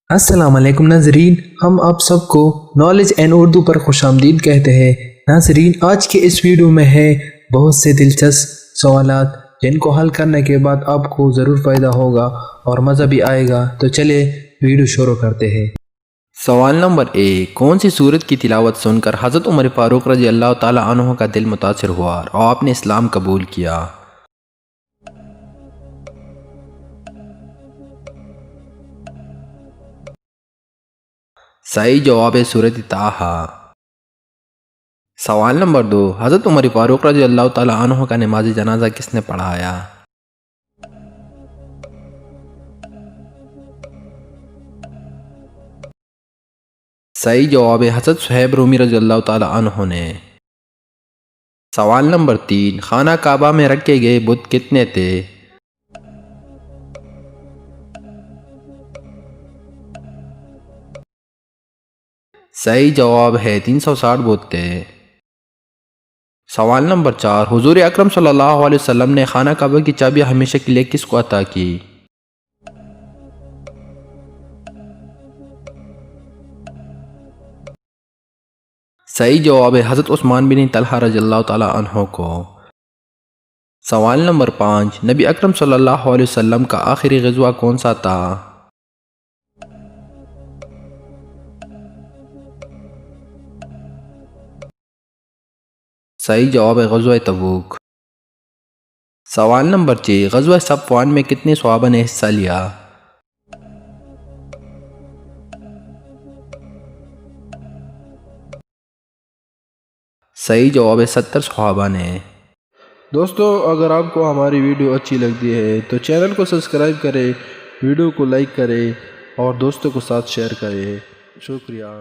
السلام علیکم ناظرین، ہم آپ سب کو نالج اینڈ اردو پر خوش آمدید کہتے ہیں۔ ناظرین، آج کے اس ویڈیو میں ہے بہت سے دلچسپ سوالات جن کو حل کرنے کے بعد آپ کو ضرور فائدہ ہوگا اور مزہ بھی آئے گا، تو چلے ویڈیو شروع کرتے ہیں۔ سوال نمبر 1، کون سی سورت کی تلاوت سن کر حضرت عمر فاروق رضی اللہ تعالی عنہ کا دل متاثر ہوا اور آپ نے اسلام قبول کیا؟ صحیح جواب ہے سورۃ طٰہٰ۔ سوال نمبر 2، حضرت عمر فاروق رضی اللہ تعالی عنہ کا نماز جنازہ کس نے پڑھایا؟ صحیح جواب ہے حضرت صہیب رومی رضی اللہ تعالی عنہ نے۔ سوال نمبر 3، خانہ کعبہ میں رکھے گئے بت کتنے تھے؟ صحیح جواب ہے 360 بت تھے۔ سوال نمبر 4، حضور اکرم صلی اللہ علیہ وسلم نے خانہ کعبہ کی چابی ہمیشہ کے لیے کس کو عطا کی؟ صحیح جواب ہے حضرت عثمان بن طلحہ رضی اللہ تعالی عنہ کو۔ سوال نمبر 5، نبی اکرم صلی اللہ علیہ وسلم کا آخری غزوہ کون سا تھا؟ صحیح جواب ہے غزوہ تبوک۔ سوال نمبر 6، غزوہ صفوان میں کتنے صحابہ نے حصہ لیا؟ صحیح جواب ہے 70 صحابہ نے۔ دوستو، اگر آپ کو ہماری ویڈیو اچھی لگتی ہے تو چینل کو سبسکرائب کریں، ویڈیو کو لائک کریں اور دوستوں کے ساتھ شیئر کریں۔ شکریہ۔